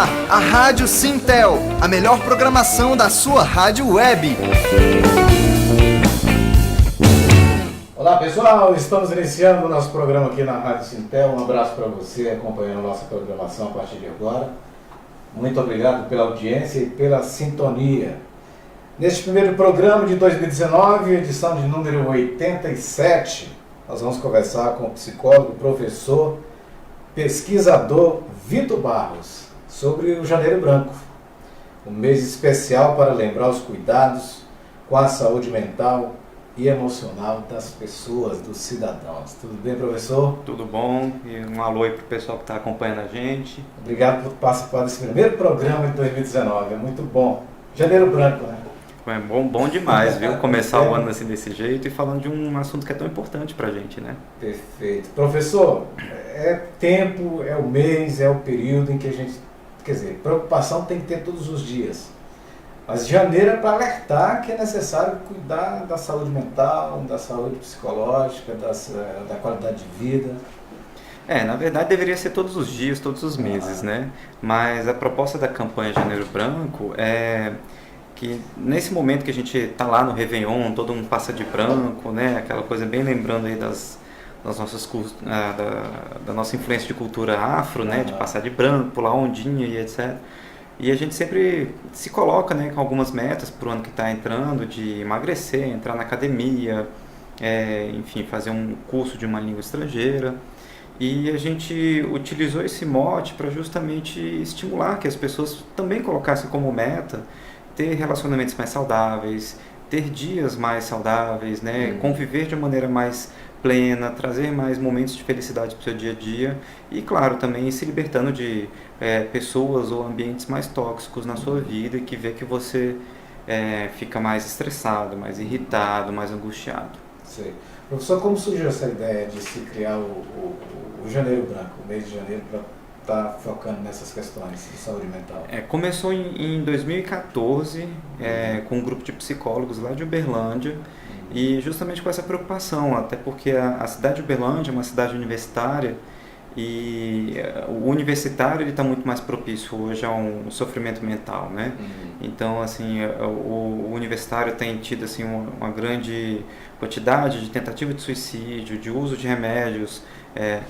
ar, a Rádio Sintel, a melhor programação da sua rádio web. Olá pessoal, estamos iniciando o nosso programa aqui na Rádio Sintel. Um abraço para você acompanhando a nossa programação a partir de agora. Muito obrigado pela audiência e pela sintonia. Neste primeiro programa de 2019, edição de número 87, nós vamos conversar com o psicólogo, professor, pesquisador Vitor Barros sobre o Janeiro Branco, um mês especial para lembrar os cuidados com a saúde mental e emocional das pessoas, dos cidadãos. Tudo bem, professor? Tudo bom, e um alô aí para o pessoal que está acompanhando a gente. Obrigado por participar desse primeiro programa de 2019, é muito bom. Janeiro Branco, né? É bom demais, viu? Começar o ano assim desse jeito e falando de um assunto que é tão importante pra gente, né? Perfeito. Professor, é tempo, é o mês, é o período em que a gente... Quer dizer, preocupação tem que ter todos os dias. Mas janeiro é para alertar que é necessário cuidar da saúde mental, da saúde psicológica, da qualidade de vida. Na verdade deveria ser todos os dias, todos os meses, né? Mas a proposta da campanha Janeiro Branco é que nesse momento que a gente está lá no Réveillon, todo mundo passa de branco, né? Aquela coisa bem lembrando aí das nossas, da nossa influência de cultura afro, né? De passar de branco, pular ondinha e etc. E a gente sempre se coloca, né, com algumas metas para o ano que está entrando, de emagrecer, entrar na academia, enfim, fazer um curso de uma língua estrangeira. E a gente utilizou esse mote para justamente estimular que as pessoas também colocassem como meta ter relacionamentos mais saudáveis, ter dias mais saudáveis, né? Conviver de uma maneira mais plena, trazer mais momentos de felicidade para o seu dia a dia e, claro, também se libertando de pessoas ou ambientes mais tóxicos na sua vida e que vê que você fica mais estressado, mais irritado, mais angustiado. Sei. Professor, como surgiu essa ideia de se criar o Janeiro Branco, o mês de janeiro, para estar focando nessas questões de saúde mental? Começou em 2014 com um grupo de psicólogos lá de Uberlândia e justamente com essa preocupação, até porque a cidade de Uberlândia é uma cidade universitária e o universitário ele está muito mais propício hoje a um sofrimento mental, né? Então, assim, o universitário tem tido assim uma grande quantidade de tentativa de suicídio, de uso de remédios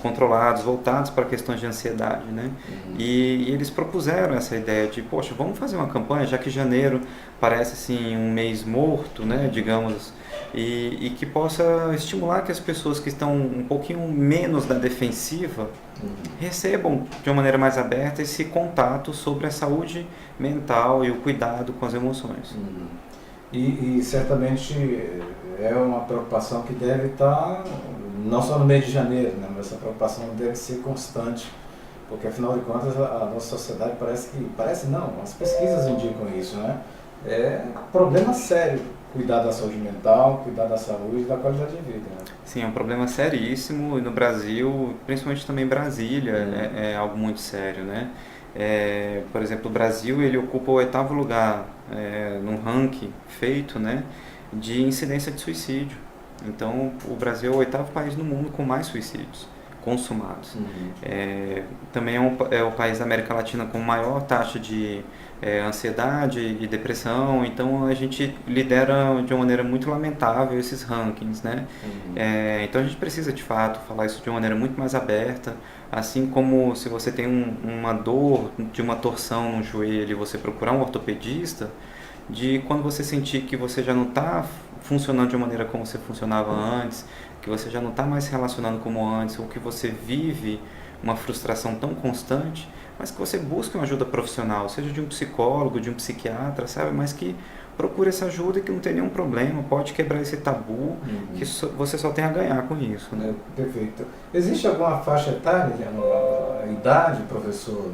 controlados, voltados para questões de ansiedade, né? E eles propuseram essa ideia de, poxa, vamos fazer uma campanha, já que janeiro parece assim um mês morto, né, digamos, e que possa estimular que as pessoas que estão um pouquinho menos na defensiva recebam de uma maneira mais aberta esse contato sobre a saúde mental e o cuidado com as emoções. E certamente é uma preocupação que deve estar não só no mês de janeiro, né, mas essa preocupação deve ser constante, porque afinal de contas a nossa sociedade parece não, as pesquisas indicam isso, né? É um problema sério cuidar da saúde mental, cuidar da saúde e da qualidade de vida, né? Sim, é um problema seríssimo e no Brasil, principalmente também Brasília, é algo muito sério, né? Por exemplo, o Brasil ele ocupa o 8º lugar num ranking feito, né, de incidência de suicídio. Então, o Brasil é o 8º país no mundo com mais suicídios consumados. Também é o país da América Latina com maior taxa de ansiedade e depressão. Então, a gente lidera de uma maneira muito lamentável esses rankings, né? Então, a gente precisa, de fato, falar isso de uma maneira muito mais aberta. Assim como se você tem uma dor de uma torção no joelho e você procurar um ortopedista, de quando você sentir que você já não está funcionando de uma maneira como você funcionava antes, que você já não está mais se relacionando como antes, ou que você vive uma frustração tão constante, mas que você busque uma ajuda profissional, seja de um psicólogo, de um psiquiatra, sabe? Mas que procure essa ajuda e que não tem nenhum problema, pode quebrar esse tabu, que você só tem a ganhar com isso, né? Perfeito. Existe alguma faixa etária, a idade, professor,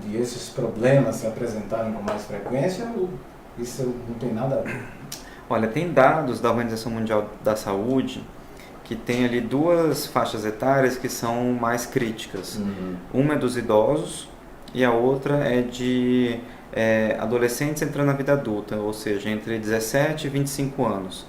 de esses problemas se apresentarem com mais frequência, ou isso não tem nada a ver? Olha, tem dados da Organização Mundial da Saúde que tem ali 2 faixas etárias que são mais críticas. Uma é dos idosos e a outra é de adolescentes entrando na vida adulta, ou seja, entre 17 e 25 anos.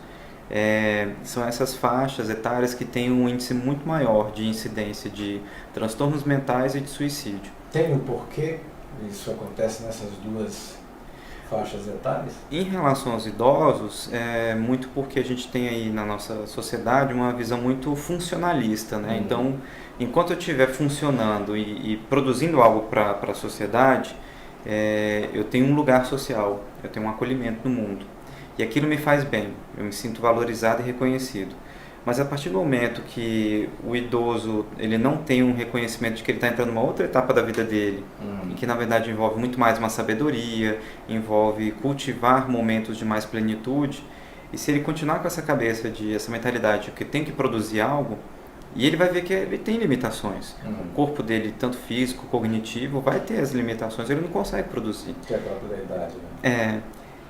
São essas faixas etárias que têm um índice muito maior de incidência de transtornos mentais e de suicídio. Tem um porquê isso acontece nessas duas faixas etárias? Em relação aos idosos, é muito porque a gente tem aí na nossa sociedade uma visão muito funcionalista, né? Então, enquanto eu estiver funcionando e produzindo algo para a sociedade, eu tenho um lugar social, eu tenho um acolhimento no mundo. E aquilo me faz bem, eu me sinto valorizado e reconhecido. Mas a partir do momento que o idoso ele não tem um reconhecimento de que ele está entrando numa outra etapa da vida dele, e que na verdade envolve muito mais uma sabedoria, envolve cultivar momentos de mais plenitude, e se ele continuar com essa cabeça, essa mentalidade de que tem que produzir algo, e ele vai ver que ele tem limitações. O corpo dele, tanto físico, cognitivo, vai ter as limitações, ele não consegue produzir. Que é a própria idade, né?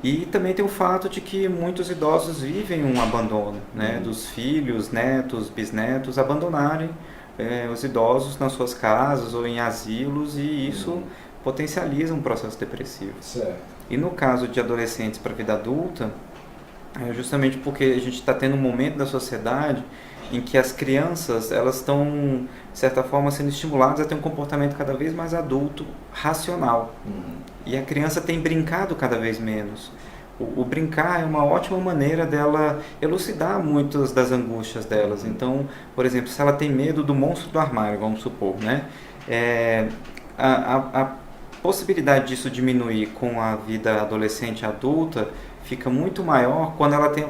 E também tem o fato de que muitos idosos vivem um abandono, né? Dos filhos, netos, bisnetos abandonarem os idosos nas suas casas ou em asilos, e isso potencializa um processo depressivo. Certo. E no caso de adolescentes para a vida adulta, justamente porque a gente está tendo um momento da sociedade em que as crianças elas estão, de certa forma, sendo estimuladas a ter um comportamento cada vez mais adulto, racional. E a criança tem brincado cada vez menos. O brincar é uma ótima maneira dela elucidar muitas das angústias delas. Então, por exemplo, se ela tem medo do monstro do armário, vamos supor, né? A possibilidade disso diminuir com a vida adolescente e adulta fica muito maior quando ela tem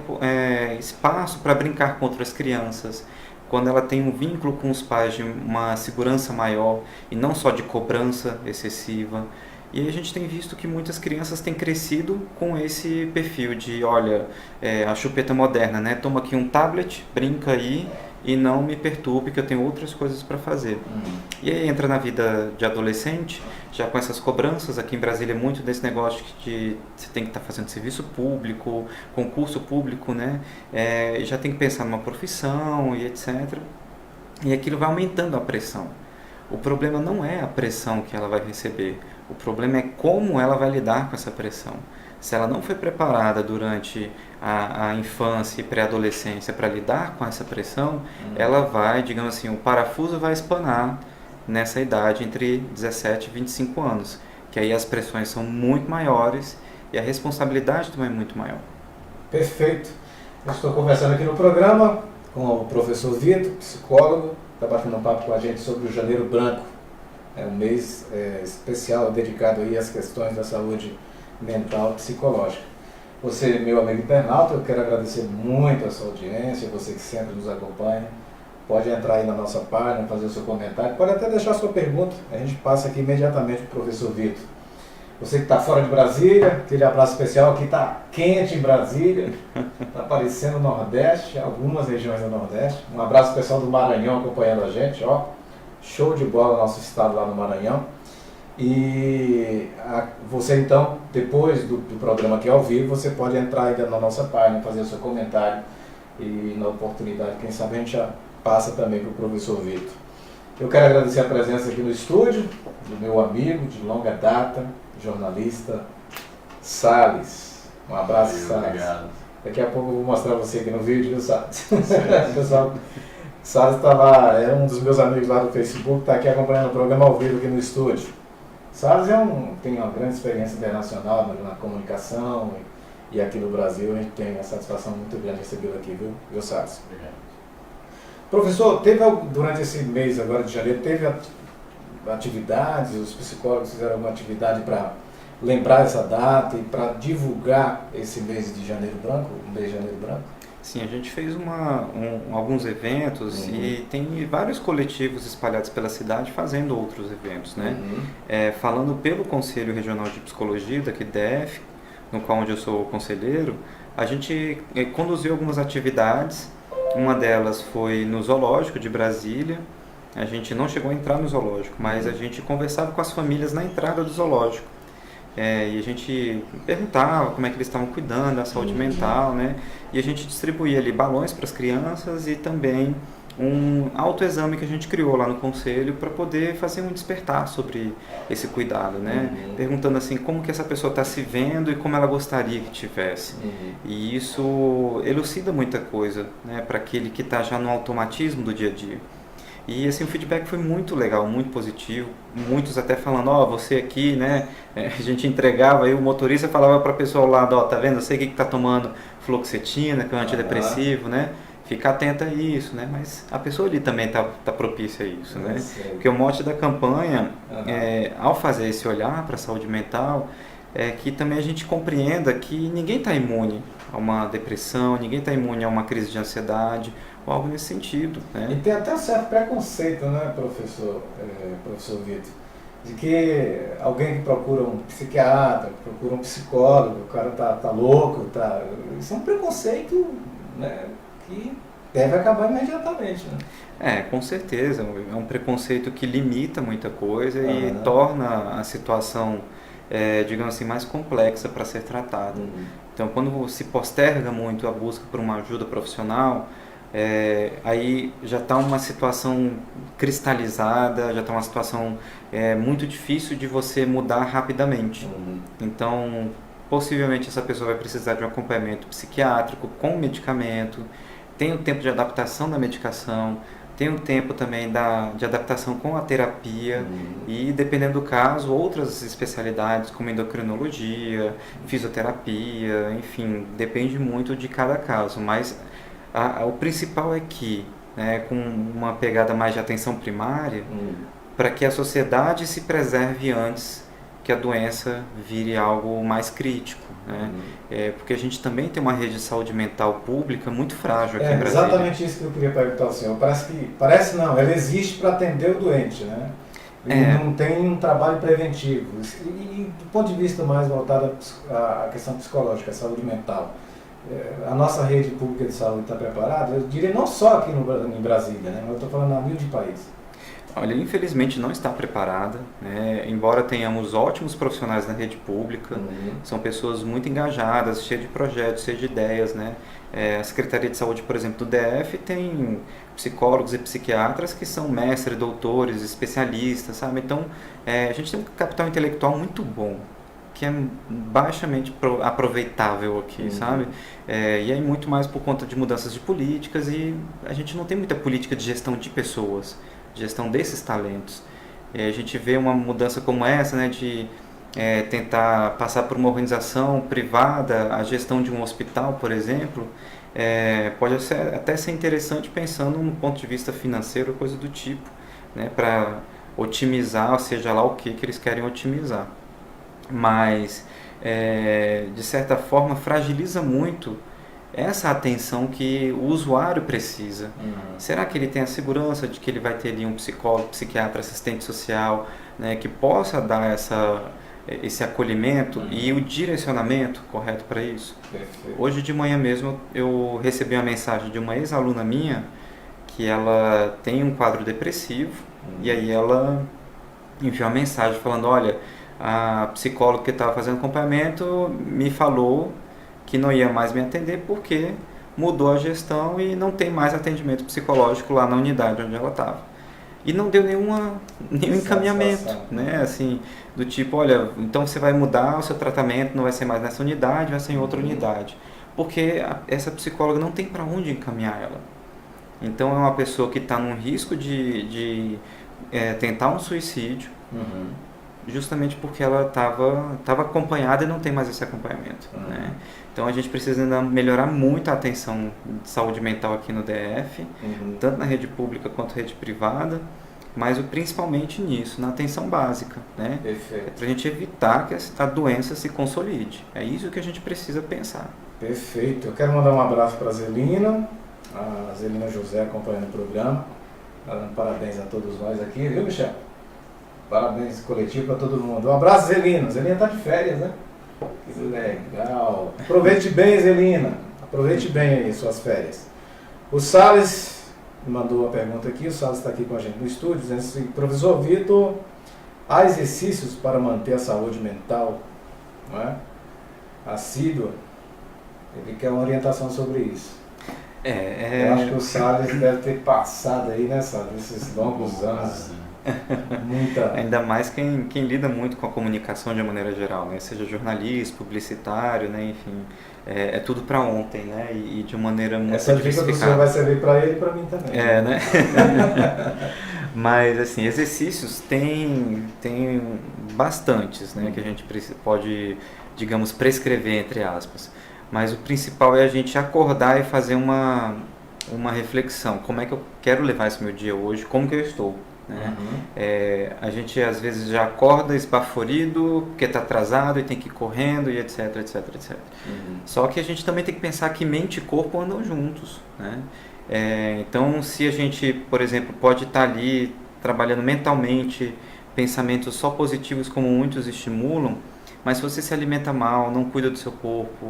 espaço para brincar com outras crianças, quando ela tem um vínculo com os pais de uma segurança maior e não só de cobrança excessiva. E a gente tem visto que muitas crianças têm crescido com esse perfil de, olha, a chupeta moderna, né? Toma aqui um tablet, brinca aí e não me perturbe que eu tenho outras coisas para fazer. E aí entra na vida de adolescente, já com essas cobranças. Aqui em Brasília é muito desse negócio de você tem que estar fazendo serviço público, concurso público, né? Já tem que pensar numa profissão e etc. E aquilo vai aumentando a pressão. O problema não é a pressão que ela vai receber, o problema é como ela vai lidar com essa pressão. Se ela não foi preparada durante a infância e pré-adolescência para lidar com essa pressão, ela vai, digamos assim, o parafuso vai espanar nessa idade entre 17 e 25 anos, que aí as pressões são muito maiores e a responsabilidade também é muito maior. Perfeito. Eu estou conversando aqui no programa com o professor Vitor, psicólogo, está batendo um papo com a gente sobre o Janeiro Branco. É um mês especial dedicado aí às questões da saúde mental e psicológica. Você, meu amigo internauta, eu quero agradecer muito a sua audiência, você que sempre nos acompanha. Pode entrar aí na nossa página, fazer o seu comentário, pode até deixar a sua pergunta, a gente passa aqui imediatamente para o professor Vitor. Você que está fora de Brasília, aquele abraço especial, aqui está quente em Brasília, está aparecendo o Nordeste, algumas regiões do Nordeste. Um abraço pessoal do Maranhão acompanhando a gente, ó. Show de bola nosso estado lá no Maranhão. E você então, depois do programa aqui ao vivo, você pode entrar ainda na nossa página, fazer o seu comentário e na oportunidade, quem sabe a gente já passa também para o professor Vitor. Eu quero agradecer a presença aqui no estúdio do meu amigo de longa data, jornalista Salles. Um abraço, Salles. Obrigado. Daqui a pouco eu vou mostrar você aqui no vídeo, viu, Salles? Pessoal, Salles está lá, é um dos meus amigos lá do Facebook, está aqui acompanhando o programa ao vivo aqui no estúdio. Salles tem uma grande experiência internacional na comunicação e aqui no Brasil a gente tem a satisfação muito grande de recebê-lo aqui, viu, Salles? Obrigado. Professor, durante esse mês agora de janeiro, teve atividades, os psicólogos fizeram alguma atividade para lembrar essa data e para divulgar esse mês de Janeiro Branco, o mês de Janeiro Branco? Sim, a gente fez alguns eventos e tem vários coletivos espalhados pela cidade fazendo outros eventos, né? Falando pelo Conselho Regional de Psicologia daqui DF, no qual onde eu sou conselheiro, a gente conduziu algumas atividades. Uma delas foi no Zoológico de Brasília. A gente não chegou a entrar no zoológico, mas a gente conversava com as famílias na entrada do zoológico. E a gente perguntava como é que eles estavam cuidando da saúde mental, né? E a gente distribuía ali balões para as crianças e também um autoexame que a gente criou lá no conselho para poder fazer um despertar sobre esse cuidado, né? Perguntando assim como que essa pessoa está se vendo e como ela gostaria que tivesse. E isso elucida muita coisa, né? Para aquele que está já no automatismo do dia a dia. E assim, o feedback foi muito legal, muito positivo. Muitos até falando, ó, você aqui, né? A gente entregava e o motorista falava para a pessoa ao lado, ó, tá vendo? Eu sei que tá tomando fluoxetina, que é um antidepressivo, né? Fica atenta a isso, né? Mas a pessoa ali também tá propícia a isso, né? Porque o mote da campanha, ao fazer esse olhar para a saúde mental, é que também a gente compreenda que ninguém está imune a uma depressão, ninguém está imune a uma crise de ansiedade, ou algo nesse sentido, né? E tem até um certo preconceito, né, professor Vitor, de que alguém que procura um psiquiatra, que procura um psicólogo, o cara tá louco, isso é um preconceito, né, que deve acabar imediatamente, né? Com certeza, é um preconceito que limita muita coisa e torna a situação, digamos assim, mais complexa para ser tratada. Então, quando se posterga muito a busca por uma ajuda profissional, aí já está uma situação cristalizada, já está uma situação muito difícil de você mudar rapidamente. Então, possivelmente essa pessoa vai precisar de um acompanhamento psiquiátrico com medicamento, tem o tempo de adaptação da medicação, tem o tempo também de adaptação com a terapia e, dependendo do caso, outras especialidades como endocrinologia, fisioterapia, enfim, depende muito de cada caso, mas o principal é que, né, com uma pegada mais de atenção primária, para que a sociedade se preserve antes que a doença vire algo mais crítico, né? Porque a gente também tem uma rede de saúde mental pública muito frágil aqui em Brasília. Exatamente isso que eu queria perguntar ao senhor. Parece não, ela existe para atender o doente, né? E não tem um trabalho preventivo. E do ponto de vista mais voltado à questão psicológica, à saúde mental, a nossa rede pública de saúde está preparada? Eu diria não só aqui em Brasília, né? Mas eu estou falando a nível de país. Olha, infelizmente não está preparada, né? Embora tenhamos ótimos profissionais na rede pública, são pessoas muito engajadas, cheias de projetos, cheias de ideias, né? A Secretaria de Saúde, por exemplo, do DF tem psicólogos e psiquiatras que são mestres, doutores, especialistas, sabe? Então, a gente tem um capital intelectual muito bom, que é baixamente aproveitável aqui, sabe? E aí muito mais por conta de mudanças de políticas e a gente não tem muita política de gestão de pessoas, gestão desses talentos. A gente vê uma mudança como essa, né, de tentar passar por uma organização privada a gestão de um hospital, por exemplo, pode até ser interessante pensando no ponto de vista financeiro, coisa do tipo, né, para otimizar, seja lá o que eles querem otimizar. Mas, de certa forma, fragiliza muito essa atenção que o usuário precisa. Será que ele tem a segurança de que ele vai ter ali um psicólogo, psiquiatra, assistente social, né, que possa dar esse acolhimento e o direcionamento correto para isso? Perfeito. Hoje de manhã mesmo eu recebi uma mensagem de uma ex-aluna minha que ela tem um quadro depressivo e aí ela enviou uma mensagem falando, olha, a psicóloga que estava fazendo acompanhamento me falou que não ia mais me atender porque mudou a gestão e não tem mais atendimento psicológico lá na unidade onde ela estava. E não deu nenhum encaminhamento, né? Assim, do tipo, olha, então você vai mudar o seu tratamento, não vai ser mais nessa unidade, vai ser em outra unidade. Porque essa psicóloga não tem para onde encaminhar ela. Então é uma pessoa que está num risco de tentar um suicídio, justamente porque ela estava acompanhada e não tem mais esse acompanhamento, né? Então a gente precisa ainda melhorar muito a atenção de saúde mental aqui no DF, tanto na rede pública quanto rede privada, mas principalmente nisso, na atenção básica, né? Para a gente evitar que a doença se consolide. É isso que a gente precisa pensar. Perfeito. Eu quero mandar um abraço para a Zelina José acompanhando o programa, dando parabéns a todos nós aqui, viu, Michel? Parabéns coletivo para todo mundo. Um abraço, Zelina. Zelina está de férias, né? Que legal. Aproveite bem, Zelina. Aproveite bem aí suas férias. O Salles me mandou uma pergunta aqui. O Salles está aqui com a gente no estúdio, dizendo assim, professor Vitor, há exercícios para manter a saúde mental, não é, assídua? Ele quer uma orientação sobre isso. Eu acho que o Salles deve ter passado aí, né, Salles, esses longos anos Muita. Ainda mais quem lida muito com a comunicação de uma maneira geral, né? Seja jornalista, publicitário, né? Enfim, é tudo para ontem, né? E de uma maneira muito Essa dica do senhor vai servir para ele e para mim também. né? Mas, assim, exercícios tem bastantes, né? Que a gente pode, digamos, prescrever, entre aspas. Mas o principal é a gente acordar e fazer uma reflexão. Como é que eu quero levar esse meu dia hoje? Como que eu estou? Né? A gente às vezes já acorda esbaforido porque está atrasado e tem que ir correndo e etc, etc, etc. Só que a gente também tem que pensar que mente e corpo andam juntos, né? Então, se a gente, por exemplo, pode estar ali trabalhando mentalmente pensamentos só positivos como muitos estimulam, mas se você se alimenta mal, não cuida do seu corpo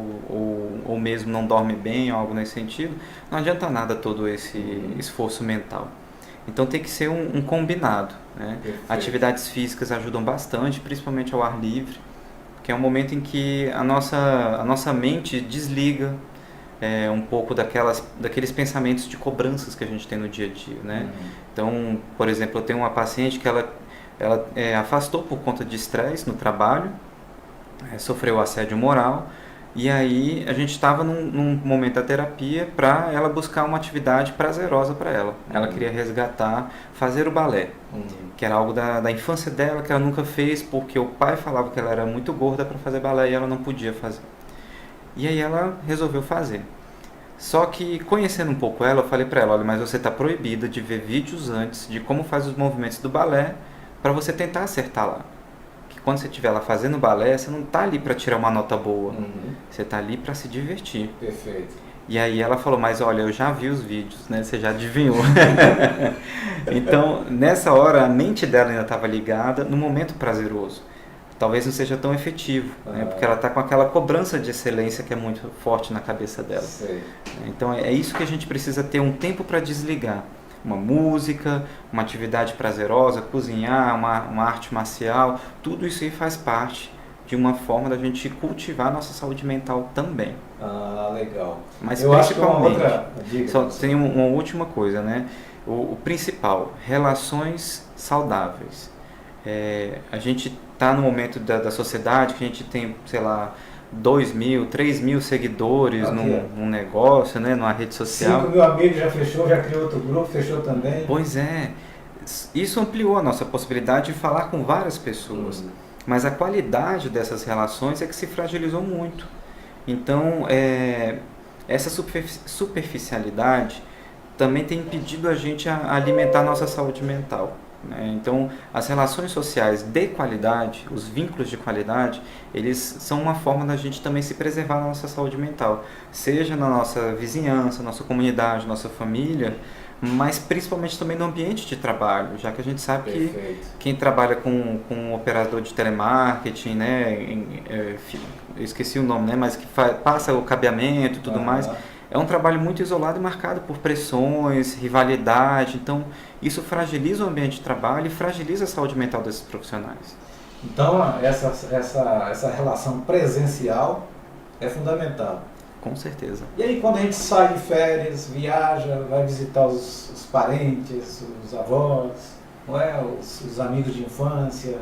ou mesmo não dorme bem ou algo nesse sentido, não adianta nada todo esse esforço mental. Então tem que ser um combinado, né? Atividades físicas ajudam bastante, principalmente ao ar livre, que é um momento em que a nossa mente desliga um pouco daqueles pensamentos de cobranças que a gente tem no dia a dia, né? Então, por exemplo, eu tenho uma paciente que ela afastou por conta de estresse no trabalho, sofreu assédio moral. E aí a gente estava num momento da terapia para ela buscar uma atividade prazerosa para ela. Ela queria resgatar, fazer o balé, que era algo da infância dela que ela nunca fez porque o pai falava que ela era muito gorda para fazer balé e ela não podia fazer. E aí ela resolveu fazer. Só que conhecendo um pouco ela, eu falei para ela, olha, mas você está proibida de ver vídeos antes de como faz os movimentos do balé para você tentar acertar lá. Quando você estiver lá fazendo balé, você não está ali para tirar uma nota boa, você está ali para se divertir. Perfeito. E aí ela falou, mas olha, eu já vi os vídeos, né? Você já adivinhou. Então, nessa hora, a mente dela ainda estava ligada no momento prazeroso. Talvez não seja tão efetivo, né? Porque ela está com aquela cobrança de excelência que é muito forte na cabeça dela. Sei. Então, é isso que a gente precisa ter um tempo para desligar. Uma música, uma atividade prazerosa, cozinhar, uma arte marcial, tudo isso aí faz parte de uma forma da gente cultivar a nossa saúde mental também. Ah, legal. Mas eu acho que principalmente, uma outra dica, só tem uma última coisa, né? O principal, relações saudáveis. A gente está no momento da sociedade que a gente tem, sei lá, 2.000, 3.000 seguidores num negócio, né, numa rede social. 5.000 amigos já fechou, já criou outro grupo, fechou também. Pois é, isso ampliou a nossa possibilidade de falar com várias pessoas, mas a qualidade dessas relações é que se fragilizou muito. Então, essa superficialidade também tem impedido a gente a alimentar a nossa saúde mental. Então, as relações sociais de qualidade, os vínculos de qualidade, eles são uma forma da gente também se preservar na nossa saúde mental, seja na nossa vizinhança, nossa comunidade, nossa família, mas principalmente também no ambiente de trabalho, já que a gente sabe que quem trabalha com um operador de telemarketing, né, eu esqueci o nome, né, mas que passa o cabeamento e tudo mais, é um trabalho muito isolado e marcado por pressões, rivalidade. Então, isso fragiliza o ambiente de trabalho e fragiliza a saúde mental desses profissionais. Então, essa relação presencial é fundamental. Com certeza. E aí, quando a gente sai de férias, viaja, vai visitar os parentes, os avós, não é? os amigos de infância,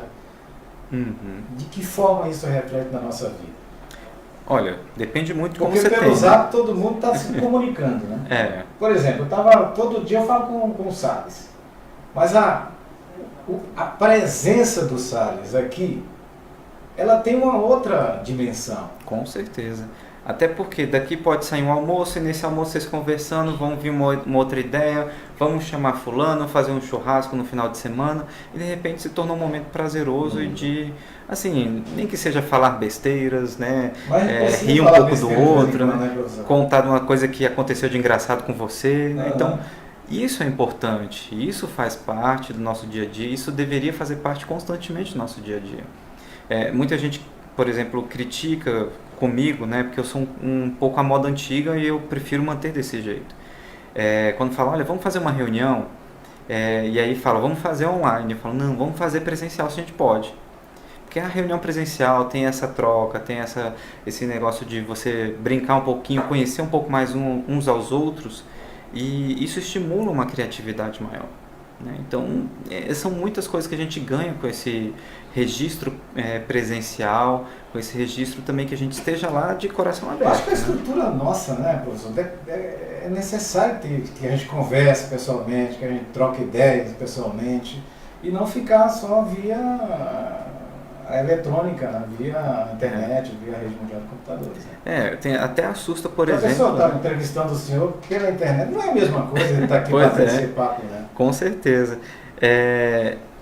de que forma isso reflete na nossa vida? Olha, depende muito de como Porque você tem. pelo zap todo mundo está se comunicando, né? Por exemplo, todo dia eu falo com o Salles, mas a presença do Salles aqui, ela tem uma outra dimensão. Com certeza. Até porque daqui pode sair um almoço e nesse almoço vocês conversando, vão vir uma outra ideia, vamos chamar fulano, fazer um churrasco no final de semana e de repente se torna um momento prazeroso e de, assim, nem que seja falar besteiras, né, rir um pouco do outro, né, contar uma coisa que aconteceu de engraçado com você, né? Então isso é importante, isso faz parte do nosso dia a dia, isso deveria fazer parte constantemente do nosso dia a dia. Muita gente, por exemplo, critica comigo, né, porque eu sou um pouco a moda antiga e eu prefiro manter desse jeito. Quando falam, olha, vamos fazer uma reunião, e aí fala, vamos fazer online, eu falo, não, vamos fazer presencial se a gente pode. Porque a reunião presencial tem essa troca, tem esse negócio de você brincar um pouquinho, conhecer um pouco mais uns aos outros, e isso estimula uma criatividade maior. né? Então, são muitas coisas que a gente ganha com esse registro presencial, com esse registro também que a gente esteja lá de coração aberto. Eu acho que a estrutura nossa, né, professor, é necessário que a gente converse pessoalmente, que a gente troque ideias pessoalmente e não ficar só via a eletrônica, né, via internet, via a rede mundial de computadores. Né? Até assusta, por exemplo... A pessoa está entrevistando o senhor pela internet, não é a mesma coisa, ele está aqui para esse papo, né? Com certeza.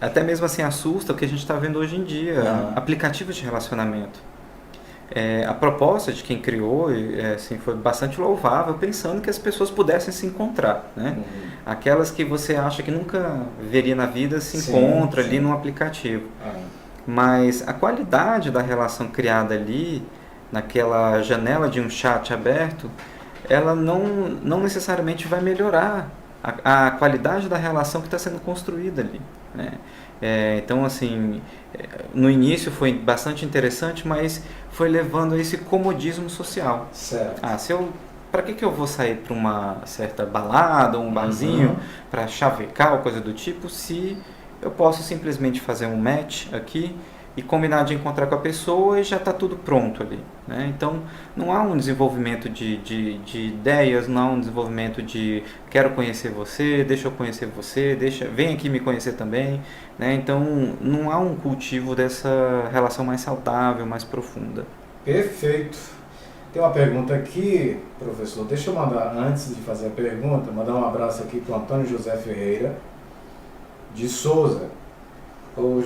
Até mesmo assim assusta o que a gente está vendo hoje em dia, aplicativos de relacionamento. A proposta de quem criou assim, foi bastante louvável, pensando que as pessoas pudessem se encontrar, né? Aquelas que você acha que nunca veria na vida se encontra ali num aplicativo. Mas a qualidade da relação criada ali, naquela janela de um chat aberto, ela não necessariamente vai melhorar a qualidade da relação que está sendo construída ali, né? Então, assim, no início foi bastante interessante, mas foi levando a esse comodismo social. Certo. Para que eu vou sair para uma certa balada ou um barzinho para chavecar ou coisa do tipo, se eu posso simplesmente fazer um match aqui e combinar de encontrar com a pessoa e já está tudo pronto ali, né? Então, não há um desenvolvimento de ideias, não há um desenvolvimento de quero conhecer você, deixa eu conhecer você, vem aqui me conhecer também, né? Então, não há um cultivo dessa relação mais saudável, mais profunda. Perfeito. Tem uma pergunta aqui, professor, deixa eu mandar, antes de fazer a pergunta, mandar um abraço aqui para o Antônio José Ferreira de Souza. O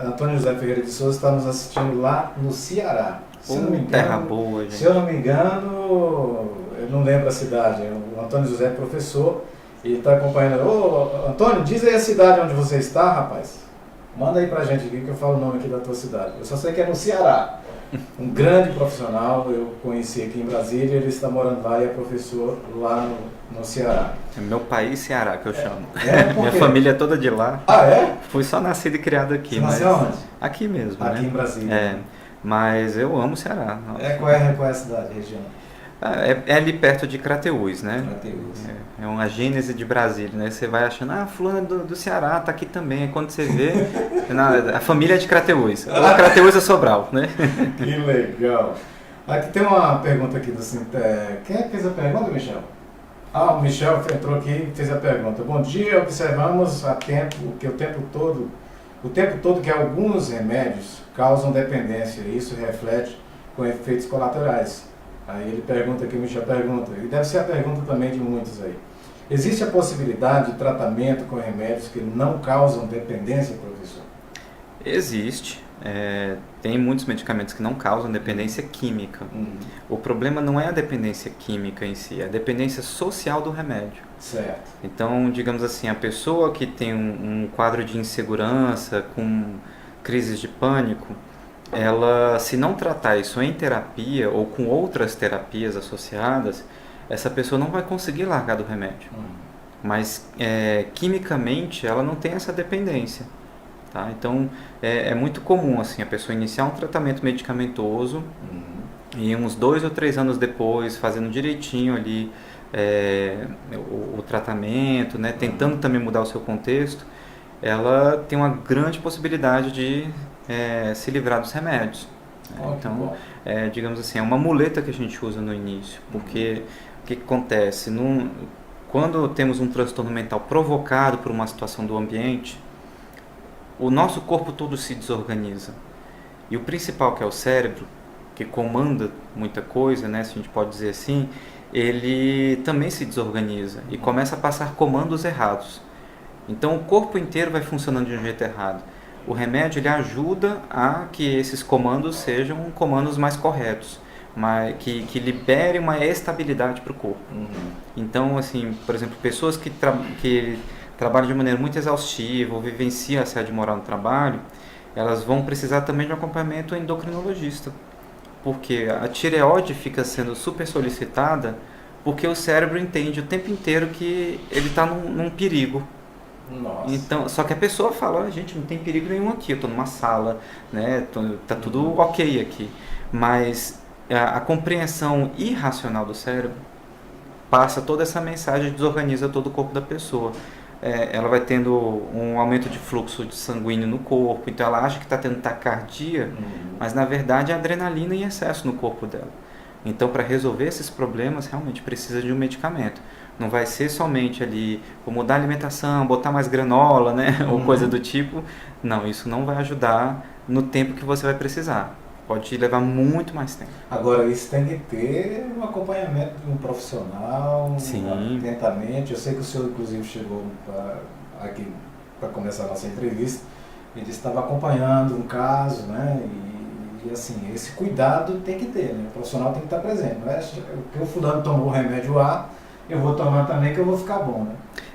Antônio José Ferreira de Souza está nos assistindo lá no Ceará. Terra boa, gente. Se eu não me engano, eu não lembro a cidade. O Antônio José é professor e está acompanhando. Ô, Antônio, diz aí a cidade onde você está, rapaz. Manda aí pra gente aqui que eu falo o nome aqui da tua cidade. Eu só sei que é no Ceará. Um grande profissional, eu conheci aqui em Brasília, ele está morando lá e é professor lá no Ceará. É meu país Ceará que eu chamo. Minha família é toda de lá. Ah, é? Fui só nascido e criado aqui. Você nasceu onde? Aqui mesmo, aqui né? Em Brasília. Mas eu amo o Ceará. Qual é a cidade, a região? É ali perto de Crateús, né? Crateús. É uma gênese de Brasília, né? Você vai achando, fulano do Ceará tá aqui também. Quando você vê, a família é de Crateús. Ou Crateús é Sobral, né? Que legal. Aqui tem uma pergunta aqui do Sinté. Quem é que fez a pergunta, Michel? O Michel entrou aqui e fez a pergunta. Bom dia, observamos o tempo todo que alguns remédios causam dependência e isso reflete com efeitos colaterais. Aí ele pergunta aqui, o Michel pergunta, e deve ser a pergunta também de muitos aí. Existe a possibilidade de tratamento com remédios que não causam dependência, professor? Existe. Tem muitos medicamentos que não causam dependência química. O problema não é a dependência química em si, é a dependência social do remédio. Certo. Então, digamos assim, a pessoa que tem um quadro de insegurança, com crises de pânico, ela, se não tratar isso em terapia ou com outras terapias associadas, essa pessoa não vai conseguir largar do remédio. Mas, quimicamente, ela não tem essa dependência. Tá? Então, é muito comum assim, a pessoa iniciar um tratamento medicamentoso e uns 2 ou 3 anos depois, fazendo direitinho ali o tratamento, né, tentando também mudar o seu contexto, ela tem uma grande possibilidade de se livrar dos remédios. Então, digamos assim, é uma muleta que a gente usa no início, porque o que acontece? Quando temos um transtorno mental provocado por uma situação do ambiente, o nosso corpo todo se desorganiza. E o principal, que é o cérebro, que comanda muita coisa, né, se a gente pode dizer assim, ele também se desorganiza e começa a passar comandos errados. Então o corpo inteiro vai funcionando de um jeito errado. O remédio ele ajuda a que esses comandos sejam comandos mais corretos, que liberem uma estabilidade para o corpo. Então, assim, por exemplo, pessoas que trabalham de maneira muito exaustiva ou vivenciam assédio moral no trabalho, elas vão precisar também de um acompanhamento endocrinologista, porque a tireoide fica sendo super solicitada porque o cérebro entende o tempo inteiro que ele está num perigo. Nossa. Então, só que a pessoa fala, gente, não tem perigo nenhum aqui, eu estou numa sala, né, tá tudo ok aqui. Mas a compreensão irracional do cérebro passa toda essa mensagem e desorganiza todo o corpo da pessoa. ela vai tendo um aumento de fluxo de sanguíneo no corpo, então ela acha que está tendo taquicardia, mas na verdade é adrenalina em excesso no corpo dela. Então, para resolver esses problemas, realmente precisa de um medicamento. Não vai ser somente ali, vou mudar a alimentação, botar mais granola, né? Ou coisa do tipo. Não, isso não vai ajudar no tempo que você vai precisar. Pode levar muito mais tempo. Agora, isso tem que ter um acompanhamento de um profissional, Sim. atentamente. Eu sei que o senhor, inclusive, chegou aqui para começar a nossa entrevista e disse que estava acompanhando um caso, né? E assim, esse cuidado tem que ter, né? O profissional tem que estar presente. Não é que o fulano tomou o remédio A, eu vou tomar também que eu vou ficar bom,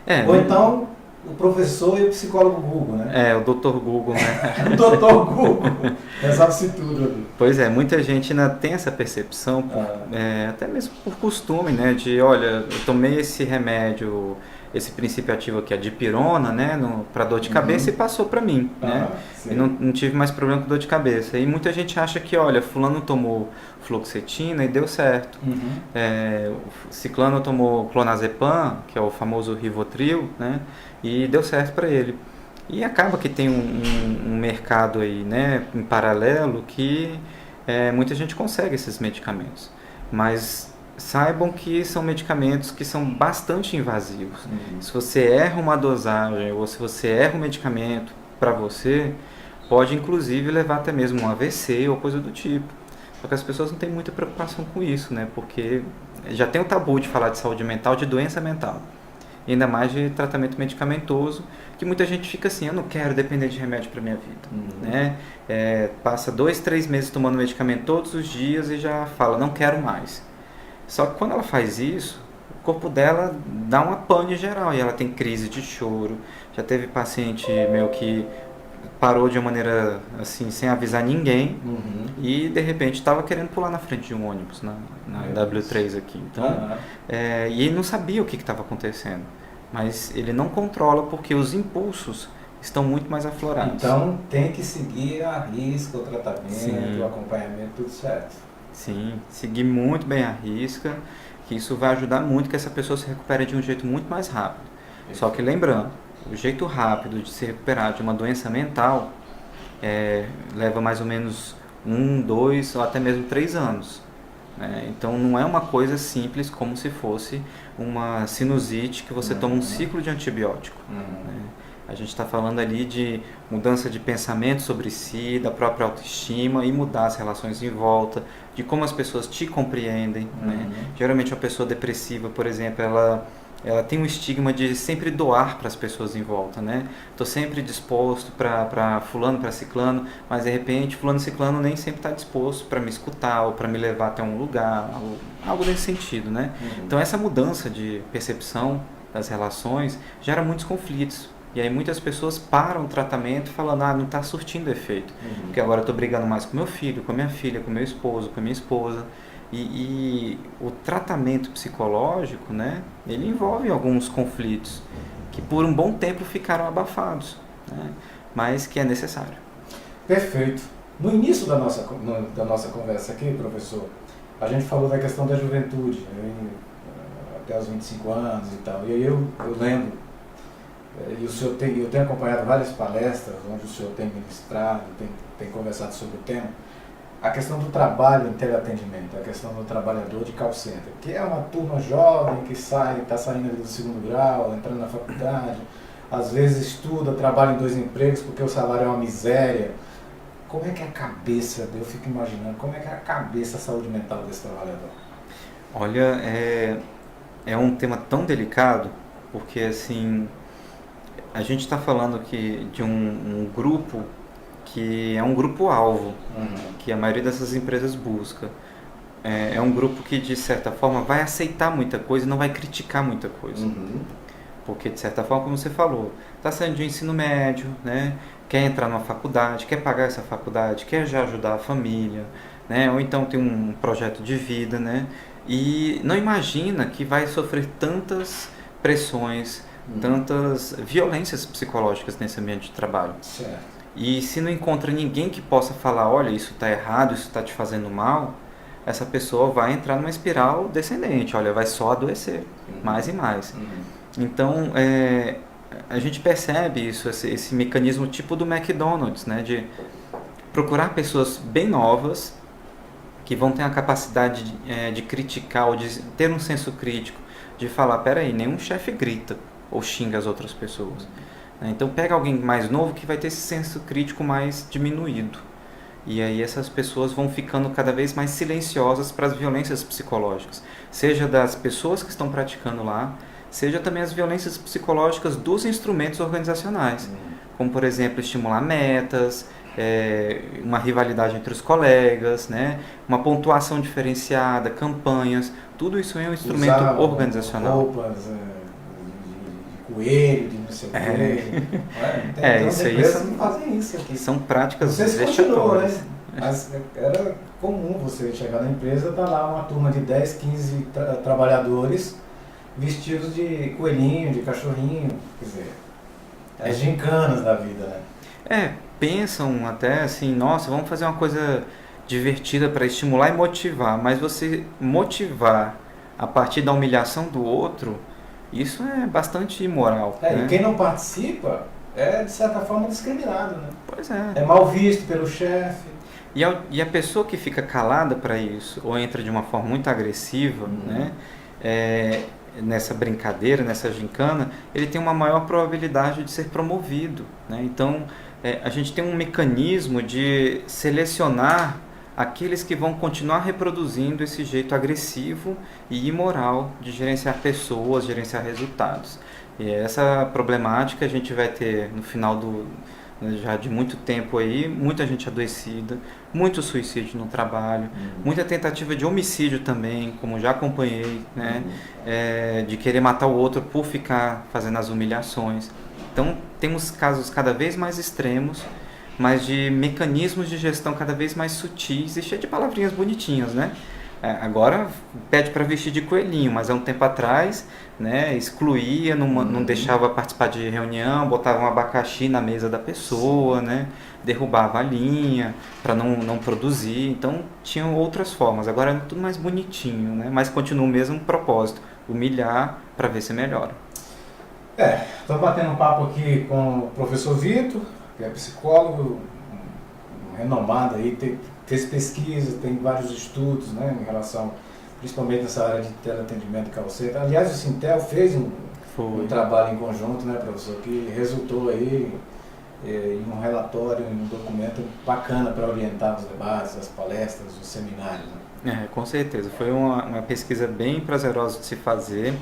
né? Ou então o professor e o psicólogo Google, né? O Dr. Google, né? O Dr. Google resolve-se tudo ali. Pois é, muita gente ainda tem essa percepção, até mesmo por costume, né? De, olha, eu tomei esse remédio, esse princípio ativo aqui, a dipirona, né? Para dor de cabeça e passou para mim, né? E não tive mais problema com dor de cabeça. E muita gente acha que, olha, fulano tomou fluoxetina e deu certo. Ciclano tomou clonazepam, que é o famoso Rivotril, né? E deu certo para ele. E acaba que tem um mercado aí, né, em paralelo, que muita gente consegue esses medicamentos. Mas saibam que são medicamentos que são bastante invasivos. Se você erra uma dosagem ou se você erra um medicamento para você, pode inclusive levar até mesmo um AVC ou coisa do tipo. Só que as pessoas não têm muita preocupação com isso, né? Porque já tem o tabu de falar de saúde mental, de doença mental. E ainda mais de tratamento medicamentoso, que muita gente fica assim, eu não quero depender de remédio para minha vida. Né? Passa 2, 3 meses tomando medicamento todos os dias e já fala, não quero mais. Só que quando ela faz isso, o corpo dela dá uma pane geral e ela tem crise de choro. Já teve paciente meu que parou de uma maneira assim, sem avisar ninguém e de repente estava querendo pular na frente de um ônibus na W3 aqui. Então, e ele não sabia o que estava acontecendo, mas ele não controla porque os impulsos estão muito mais aflorados. Então tem que seguir a risca, o tratamento, o acompanhamento, tudo certo. Sim, seguir muito bem a risca, que isso vai ajudar muito que essa pessoa se recupere de um jeito muito mais rápido. Só que lembrando, o jeito rápido de se recuperar de uma doença mental leva mais ou menos 1, 2 ou até mesmo 3 anos. Né? Então não é uma coisa simples como se fosse uma sinusite que você toma um ciclo de antibiótico. Né? A gente está falando ali de mudança de pensamento sobre si, da própria autoestima e mudar as relações em volta, de como as pessoas te compreendem. Né? Geralmente uma pessoa depressiva, por exemplo, ela tem um estigma de sempre doar para as pessoas em volta, né? Estou sempre disposto para fulano, para ciclano, mas de repente fulano e ciclano nem sempre está disposto para me escutar ou para me levar até um lugar, algo nesse sentido, né? Então essa mudança de percepção das relações gera muitos conflitos. E aí muitas pessoas param o tratamento falando, não está surtindo efeito, porque agora eu estou brigando mais com meu filho, com minha filha, com meu esposo, com minha esposa. E o tratamento psicológico, né, ele envolve alguns conflitos que por um bom tempo ficaram abafados, né, mas que é necessário. Perfeito. No início da nossa conversa aqui, professor, a gente falou da questão da juventude, né, até os 25 anos e tal. E aí eu lembro, e eu tenho acompanhado várias palestras onde o senhor tem ministrado, tem conversado sobre o tema, a questão do trabalho em teleatendimento, a questão do trabalhador de call center, que é uma turma jovem que está saindo do segundo grau, entrando na faculdade, às vezes estuda, trabalha em 2 empregos porque o salário é uma miséria. Como é que é a cabeça, eu fico imaginando, como é que é a cabeça, a saúde mental desse trabalhador? Olha, é um tema tão delicado, porque assim, a gente está falando aqui de um grupo que é um grupo-alvo, que a maioria dessas empresas busca. É um grupo que, de certa forma, vai aceitar muita coisa e não vai criticar muita coisa. Porque, de certa forma, como você falou, está saindo de ensino médio, né? Quer entrar numa faculdade, quer pagar essa faculdade, quer já ajudar a família, né? Ou então tem um projeto de vida, né? E não imagina que vai sofrer tantas pressões, tantas violências psicológicas nesse ambiente de trabalho. Certo. E se não encontra ninguém que possa falar, olha, isso está errado, isso está te fazendo mal, essa pessoa vai entrar numa espiral descendente, olha, vai só adoecer, mais e mais. Então, a gente percebe isso, esse mecanismo tipo do McDonald's, né? De procurar pessoas bem novas, que vão ter a capacidade de criticar ou de ter um senso crítico, de falar, peraí, nenhum chefe grita ou xinga as outras pessoas. Então pega alguém mais novo que vai ter esse senso crítico mais diminuído. E aí essas pessoas vão ficando cada vez mais silenciosas para as violências psicológicas, seja das pessoas que estão praticando lá, seja também as violências psicológicas dos instrumentos organizacionais, como por exemplo estimular metas, uma rivalidade entre os colegas, né? Uma pontuação diferenciada, campanhas, tudo isso é um instrumento Usar organizacional. Roupas de coelho, de não sei o quê. Tem isso aí empresas que fazem isso aqui. São práticas Não sei se continua, vexatórias. né? Mas era comum você chegar na empresa, tá lá uma turma de 10, 15 trabalhadores vestidos de coelhinho, de cachorrinho, quer dizer, as gincanas da vida, né? Pensam até assim, nossa, vamos fazer uma coisa divertida para estimular e motivar, mas você motivar a partir da humilhação do outro, isso é bastante imoral. Né? E quem não participa é, de certa forma, discriminado, né? Pois é. É mal visto pelo chefe. E a pessoa que fica calada para isso, ou entra de uma forma muito agressiva, né? Nessa brincadeira, nessa gincana, ele tem uma maior probabilidade de ser promovido. Né? Então, a gente tem um mecanismo de selecionar aqueles que vão continuar reproduzindo esse jeito agressivo e imoral de gerenciar pessoas, gerenciar resultados. E essa problemática a gente vai ter no final já de muito tempo aí, muita gente adoecida, muito suicídio no trabalho, muita tentativa de homicídio também, como já acompanhei, né? De querer matar o outro por ficar fazendo as humilhações. Então, temos casos cada vez mais extremos, mas de mecanismos de gestão cada vez mais sutis e cheio de palavrinhas bonitinhas, né? Agora pede para vestir de coelhinho, mas há um tempo atrás, né, excluía, não deixava participar de reunião, botava um abacaxi na mesa da pessoa, né, derrubava a linha para não produzir. Então tinham outras formas. Agora é tudo mais bonitinho, né, mas continua o mesmo propósito, humilhar para ver se melhora. Estou batendo um papo aqui com o professor Vitor, que é psicólogo, renomado aí, fez pesquisa, tem vários estudos, né, em relação, principalmente nessa área de teleatendimento e call center. Aliás, o Sintel fez um trabalho em conjunto, né, professor, que resultou aí em um relatório, em um documento bacana para orientar os debates, as palestras, os seminários. Né? Com certeza. Foi uma pesquisa bem prazerosa de se fazer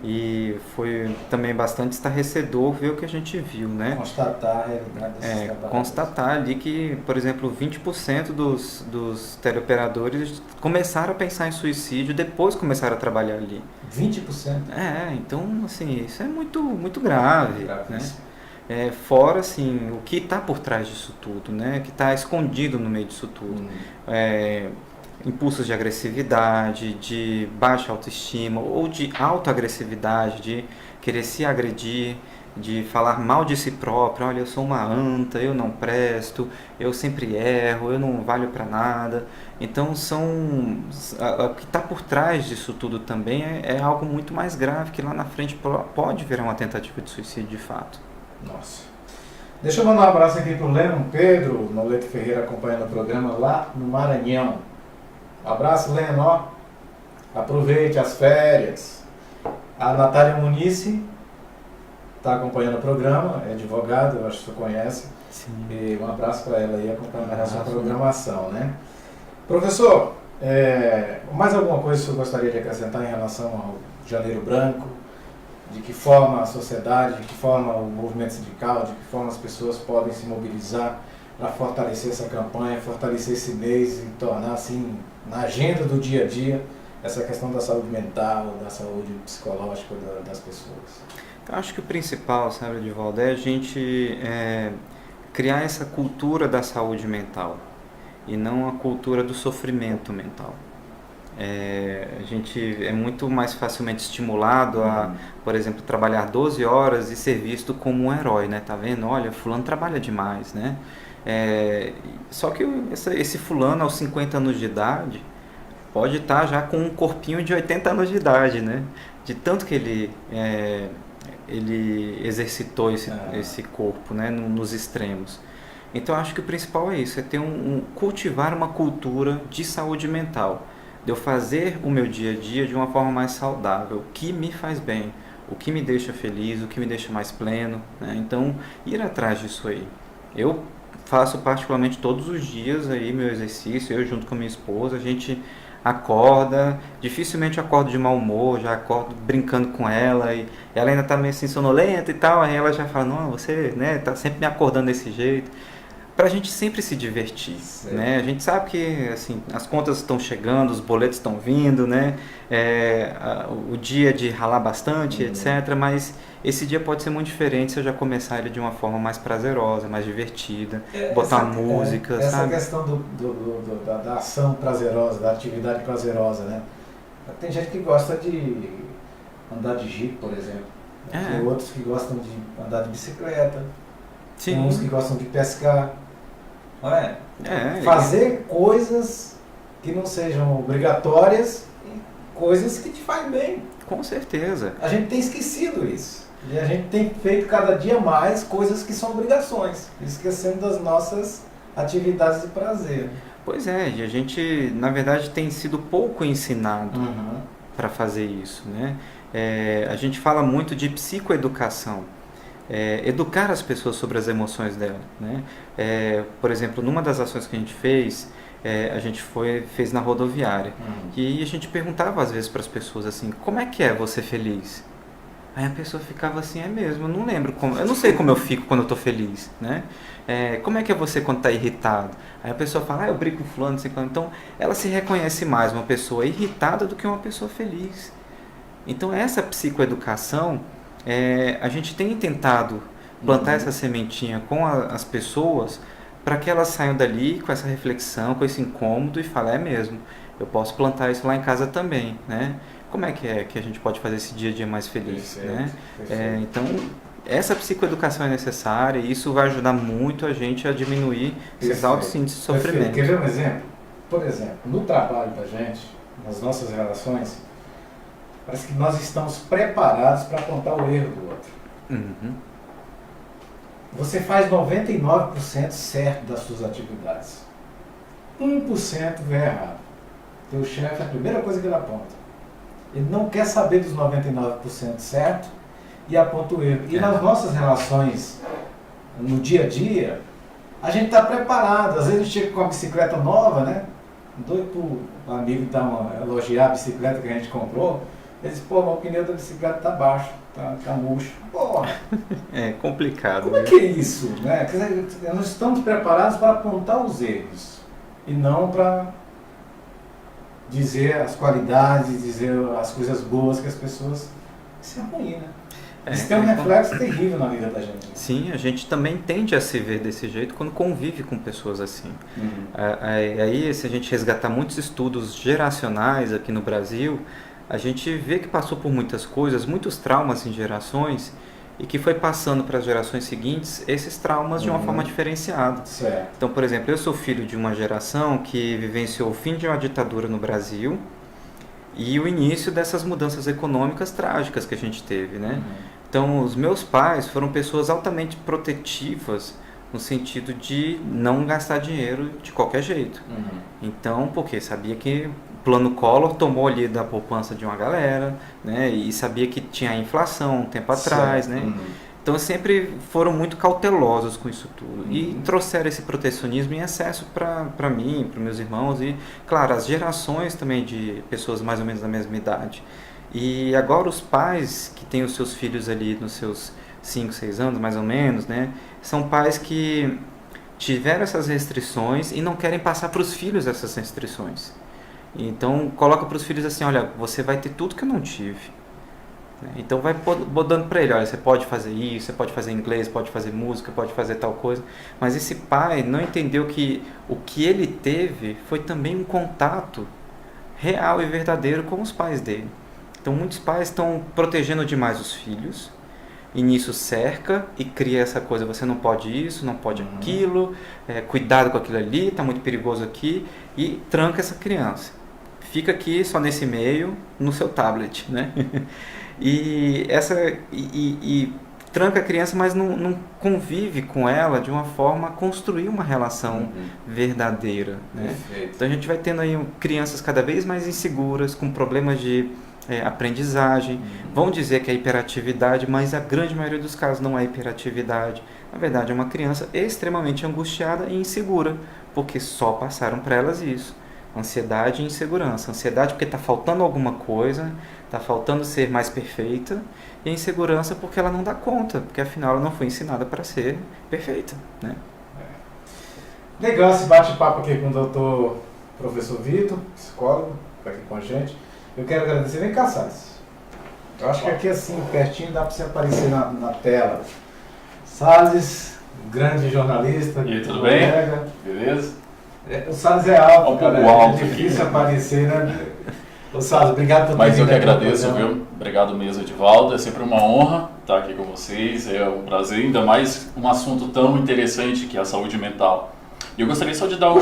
e foi também bastante estarrecedor ver o que a gente viu, né? Constatar a realidade desses trabalhos. Constatar ali que, por exemplo, 20% dos teleoperadores começaram a pensar em suicídio depois começaram a trabalhar ali. 20%? Então, assim, isso é muito, muito grave, né? Fora, assim, o que está por trás disso tudo, né? Que está escondido no meio disso tudo. Impulsos de agressividade, de baixa autoestima ou de autoagressividade, de querer se agredir, de falar mal de si próprio. Olha, eu sou uma anta, eu não presto, eu sempre erro, eu não valho para nada. Então o que está por trás disso tudo também é algo muito mais grave, que lá na frente pode virar uma tentativa de suicídio de fato. Nossa. Deixa eu mandar um abraço aqui para o Leno Pedro Noleto Ferreira, acompanhando o programa lá no Maranhão. Abraço, Leno. Aproveite as férias. A Natália Munice está acompanhando o programa, é advogada, eu acho que você conhece. Sim. E um abraço para ela aí, acompanhando a sua programação, né? Professor, mais alguma coisa que você gostaria de acrescentar em relação ao Janeiro Branco? De que forma a sociedade, de que forma o movimento sindical, de que forma as pessoas podem se mobilizar para fortalecer essa campanha, fortalecer esse mês e tornar, assim, na agenda do dia a dia, essa questão da saúde mental, da saúde psicológica das pessoas? Eu acho que o principal, sabe, Edivaldo, é a gente criar essa cultura da saúde mental e não a cultura do sofrimento mental. A gente é muito mais facilmente estimulado a, por exemplo, trabalhar 12 horas e ser visto como um herói, né? Tá vendo? Olha, fulano trabalha demais, né? Só que esse fulano aos 50 anos de idade pode estar já com um corpinho de 80 anos de idade, né? De tanto que ele ele exercitou esse corpo, né, nos extremos. Então acho que o principal é isso, é ter cultivar uma cultura de saúde mental, de eu fazer o meu dia a dia de uma forma mais saudável, o que me faz bem, o que me deixa feliz, o que me deixa mais pleno, né? Então ir atrás disso aí. Eu faço particularmente todos os dias aí meu exercício, eu junto com a minha esposa, a gente acorda, dificilmente eu acordo de mau humor, já acordo brincando com ela e ela ainda tá meio assim sonolenta e tal, aí ela já fala, não, você, né, tá sempre me acordando desse jeito, pra gente sempre se divertir, né? A gente sabe que, assim, as contas estão chegando, os boletos estão vindo, né? O dia de ralar bastante, etc, mas esse dia pode ser muito diferente se eu já começar ele de uma forma mais prazerosa, mais divertida, botar música, essa sabe? questão da ação prazerosa, da atividade prazerosa, né? Tem gente que gosta de andar de Jeep, por exemplo. Tem outros que gostam de andar de bicicleta. Sim. Tem uns que gostam de pescar. Não é? Fazer coisas que não sejam obrigatórias e coisas que te fazem bem. Com certeza. A gente tem esquecido isso. E a gente tem feito cada dia mais coisas que são obrigações, esquecendo das nossas atividades de prazer. Pois é, e a gente, na verdade, tem sido pouco ensinado para fazer isso, né? A gente fala muito de psicoeducação. Educar as pessoas sobre as emoções dela, né? Por exemplo, numa das ações que a gente fez, a gente fez na rodoviária e a gente perguntava às vezes para as pessoas assim, como é que é você feliz? Aí a pessoa ficava assim, é mesmo, eu não lembro eu não sei como eu fico quando eu tô feliz, né? Como é que é você quando tá irritado? Aí a pessoa fala, eu brigo com fulano, assim, então ela se reconhece mais uma pessoa irritada do que uma pessoa feliz. Então essa psicoeducação, a gente tem tentado plantar essa sementinha com as pessoas para que elas saiam dali com essa reflexão, com esse incômodo e falem, é mesmo, eu posso plantar isso lá em casa também, né? Como é que a gente pode fazer esse dia a dia mais feliz, né? Então, essa psicoeducação é necessária e isso vai ajudar muito a gente a diminuir esses altos índices de sofrimento. Quer ver um exemplo? Por exemplo, no trabalho da gente, nas nossas relações, parece que nós estamos preparados para apontar o erro do outro. Você faz 99% certo das suas atividades. 1% vem errado. Teu chefe, a primeira coisa que ele aponta. Ele não quer saber dos 99% certo e aponta o erro. E nas nossas relações, no dia a dia, a gente está preparado. Às vezes a gente chega com uma bicicleta nova, né? Doido para o amigo elogiar a bicicleta que a gente comprou. Ele diz, pô, o pneu da bicicleta está baixo, tá murcho. Pô, é complicado. Como é que é isso? Né? Quer dizer, nós estamos preparados para apontar os erros e não para dizer as qualidades, dizer as coisas boas que as pessoas... Isso é ruim, né? Isso tem um reflexo terrível na vida da gente. Sim, a gente também tende a se ver desse jeito quando convive com pessoas assim. Aí, se a gente resgatar muitos estudos geracionais aqui no Brasil, a gente vê que passou por muitas coisas, muitos traumas em gerações, e que foi passando para as gerações seguintes esses traumas de uma forma diferenciada. Certo. Então, por exemplo, eu sou filho de uma geração que vivenciou o fim de uma ditadura no Brasil e o início dessas mudanças econômicas trágicas que a gente teve, né? Então, os meus pais foram pessoas altamente protetivas no sentido de não gastar dinheiro de qualquer jeito. Então, porque sabia que o plano Collor tomou ali da poupança de uma galera, né? E sabia que tinha inflação um tempo atrás, né? Então sempre foram muito cautelosos com isso tudo e trouxeram esse protecionismo em excesso para mim, para meus irmãos e, claro, as gerações também de pessoas mais ou menos da mesma idade. E agora os pais que têm os seus filhos ali nos seus 5, 6 anos mais ou menos, né? São pais que tiveram essas restrições e não querem passar para os filhos essas restrições. Então coloca para os filhos assim, olha, você vai ter tudo que eu não tive. Então vai dando para ele, olha, você pode fazer isso, você pode fazer inglês, pode fazer música, pode fazer tal coisa. Mas esse pai não entendeu que o que ele teve foi também um contato real e verdadeiro com os pais dele. Então muitos pais estão protegendo demais os filhos, e nisso cerca e cria essa coisa, você não pode isso, não pode aquilo, cuidado com aquilo ali, está muito perigoso aqui, e tranca essa criança. Fica aqui só nesse meio, no seu tablet, né? E tranca a criança, mas não convive com ela de uma forma a construir uma relação verdadeira, né? Então a gente vai tendo aí crianças cada vez mais inseguras, com problemas de aprendizagem. Vão dizer que é hiperatividade, mas a grande maioria dos casos não é hiperatividade. Na verdade, é uma criança extremamente angustiada e insegura, porque só passaram para elas isso. Ansiedade e insegurança. Ansiedade porque está faltando alguma coisa, está faltando ser mais perfeita, e a insegurança porque ela não dá conta, porque afinal ela não foi ensinada para ser perfeita, né? Legal esse bate-papo aqui com o doutor professor Vitor, psicólogo, está aqui com a gente. Eu quero agradecer. Vem cá, Salles. Eu acho que aqui assim, pertinho, dá para você aparecer na tela. Salles, grande jornalista. E aí, tudo bem? Beleza? O Salles é alto, um cara. pouco alto É difícil aqui, aparecer, né? Ô Salles, obrigado por ter Mas eu que vindo aqui. agradeço, viu? Obrigado mesmo, Edivaldo. É sempre uma honra estar aqui com vocês. É um prazer, ainda mais um assunto tão interessante que é a saúde mental. E eu gostaria só de dar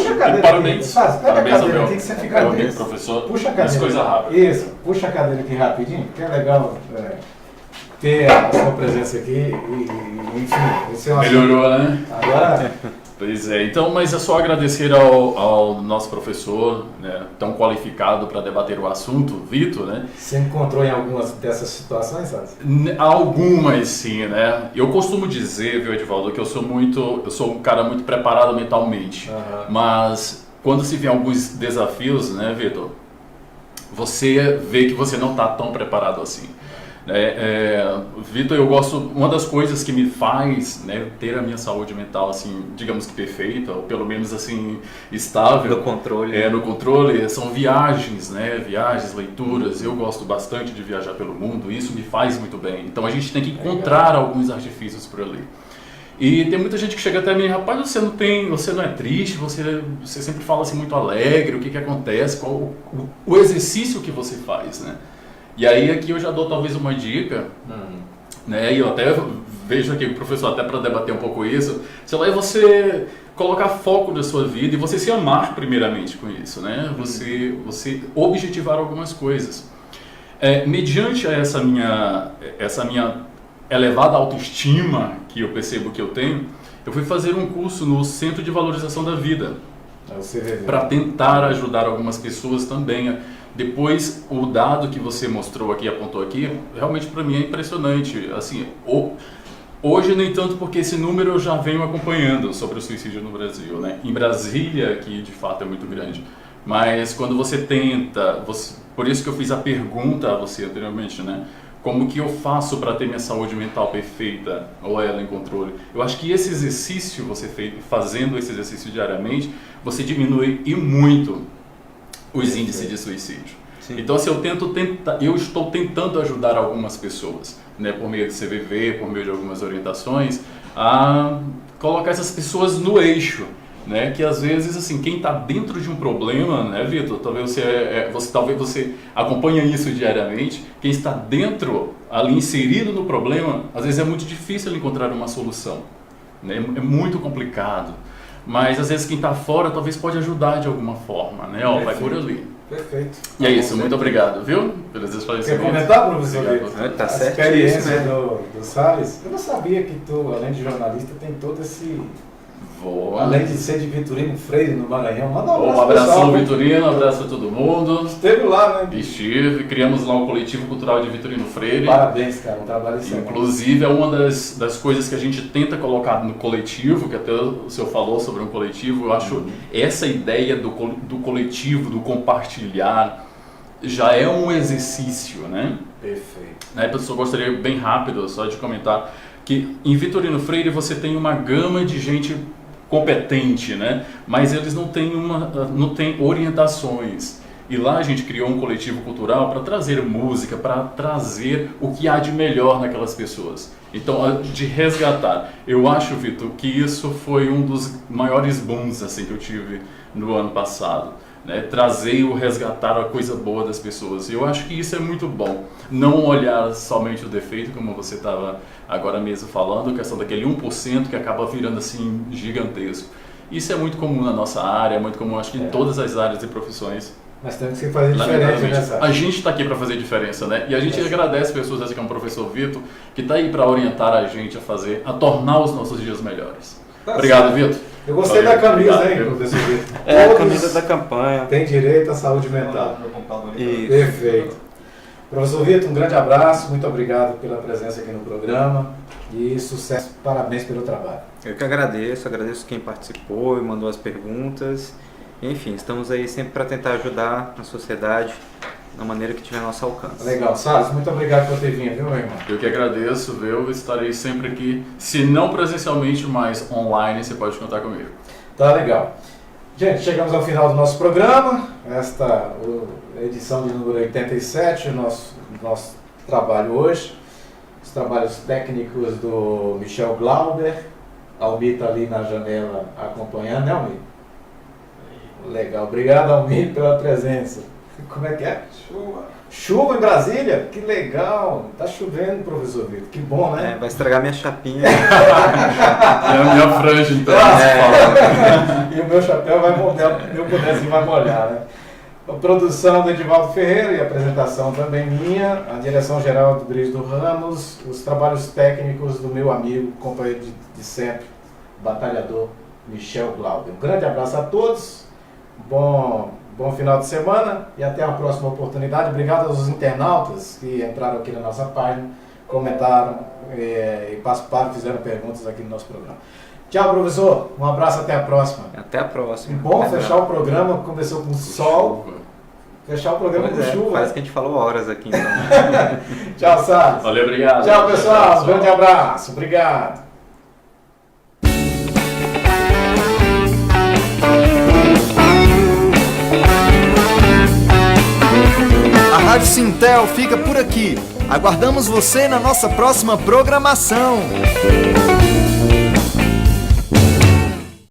parabéns. Salles, pega Parabéns a ao cadeira meu, aqui que você fica meu amigo desse. professor. Puxa a cadeira. Mas coisa rápida. Isso, puxa a cadeira aqui rapidinho, que é legal ter a sua presença aqui e enfim, esse é um Melhorou, né? Agora, Pois é, então, mas é só agradecer ao nosso professor, né, tão qualificado para debater o assunto, Vitor, né? você encontrou em algumas dessas situações, Salles? Algumas sim, né? Eu costumo dizer, viu, Edivaldo, que eu sou um cara muito preparado mentalmente, mas quando se vê alguns desafios, né, Vitor, você vê que você não está tão preparado assim. Vitor, uma das coisas que me faz, né, ter a minha saúde mental, assim, digamos que perfeita, ou pelo menos assim, estável. No controle. No controle, são viagens, né, viagens, leituras. Eu gosto bastante de viajar pelo mundo, isso me faz muito bem. Então a gente tem que encontrar alguns artifícios por ali. E tem muita gente que chega até mim, rapaz, você não é triste, você sempre fala assim muito alegre, o que acontece, qual o exercício que você faz, né? E aí aqui eu já dou talvez uma dica, né? E eu até vejo aqui o professor até para debater um pouco isso. Sei lá, é você colocar foco na sua vida e você se amar primeiramente com isso, né? Você objetivar algumas coisas. Mediante essa minha elevada autoestima que eu percebo que eu tenho, eu fui fazer um curso no Centro de Valorização da Vida para tentar ajudar algumas pessoas também. Depois, o dado que você mostrou aqui, apontou aqui, realmente para mim é impressionante. Assim, hoje, nem tanto, porque esse número eu já venho acompanhando sobre o suicídio no Brasil, né? Em Brasília, que de fato é muito grande. Mas quando você tenta, por isso que eu fiz a pergunta a você anteriormente, né? Como que eu faço para ter minha saúde mental perfeita ou ela em controle? Eu acho que esse exercício, fazendo esse exercício diariamente, você diminui e muito os índices de suicídio. Sim. Então, assim, eu estou tentando ajudar algumas pessoas, né, por meio do CVV, por meio de algumas orientações, a colocar essas pessoas no eixo, né, que às vezes, assim, quem está dentro de um problema, né, Vitor, talvez você acompanha isso diariamente, quem está dentro, ali inserido no problema, às vezes é muito difícil encontrar uma solução, né, é muito complicado. Mas às vezes quem está fora talvez pode ajudar de alguma forma, né? Vai por ali. Perfeito. E é isso, muito obrigado, viu? Pelos esclarecimentos. Quer comentar, professor? Tá certo. A experiência do Salles. Eu não sabia que tu, além de jornalista, tem todo esse... Além de ser de Vitorino Freire, no Maranhão. Manda um abraço, Vitorino, um abraço a todo mundo. Esteve lá, né? Estive, criamos lá o Coletivo Cultural de Vitorino Freire. Parabéns, cara, um trabalho excelente. Inclusive, é uma das coisas que a gente tenta colocar no coletivo, que até o senhor falou sobre um coletivo. Eu acho essa ideia do coletivo, do compartilhar, já é um exercício, né? Perfeito. Eu só gostaria, bem rápido, só de comentar, que em Vitorino Freire você tem uma gama de gente competente, né? Mas eles não têm orientações. E lá a gente criou um coletivo cultural para trazer música, para trazer o que há de melhor naquelas pessoas. Então, de resgatar. Eu acho, Vitor, que isso foi um dos maiores booms assim, que eu tive no ano passado. Né? Trazer o resgatar a coisa boa das pessoas. Eu acho que isso é muito bom. Não olhar somente o defeito, como você estava agora mesmo falando, a questão daquele 1% que acaba virando assim gigantesco. Isso é muito comum na nossa área, é muito comum, acho que em todas as áreas e profissões. Mas temos que fazer diferente, Lamentavelmente, né, Sá? a gente está aqui para fazer diferença, né? E a gente agradece pessoas assim como o professor Vitor, que está aí para orientar a gente a tornar os nossos dias melhores. Tá Obrigado, certo. Vitor. Eu gostei Valeu, da camisa, obrigado, hein, viu? professor Vitor? É a Todos camisa da campanha. têm direito à saúde mental. Isso. Perfeito. Professor Vitor, um grande abraço, muito obrigado pela presença aqui no programa e sucesso, parabéns pelo trabalho. Eu que agradeço quem participou e mandou as perguntas. Enfim, estamos aí sempre para tentar ajudar a sociedade da maneira que tiver nosso alcance. Legal. Salles, muito obrigado por ter vindo, viu, meu irmão? Eu que agradeço, eu estarei sempre aqui, se não presencialmente, mas online, você pode contar comigo. Tá legal. Gente, chegamos ao final do nosso programa, esta edição de número 87, o nosso trabalho hoje, os trabalhos técnicos do Michel Glauber. Almir está ali na janela acompanhando, né, Almir? Legal, obrigado, Almir, pela presença. Como é que é? Chuva em Brasília? Que legal! Tá chovendo, professor Vitor, que bom, né? Vai estragar minha chapinha. É a minha franja, então. E o meu chapéu vai molhar, meu bonezinho vai molhar, né? A produção do Edivaldo Ferreira e a apresentação também minha, a direção geral do Brígido Ramos, os trabalhos técnicos do meu amigo, companheiro de sempre, batalhador Michel Glauber. Um grande abraço a todos, bom final de semana e até a próxima oportunidade. Obrigado aos internautas que entraram aqui na nossa página, comentaram e participaram, fizeram perguntas aqui no nosso programa. Tchau, professor. Um abraço, até a próxima. Até a próxima. Bom fechar o programa, começou com sol. Fechar o programa com chuva. Parece que a gente falou horas aqui, então. Tchau, Salles. Valeu, obrigado. Tchau, pessoal. Um grande abraço. Obrigado. A Rádio Sintel fica por aqui. Aguardamos você na nossa próxima programação.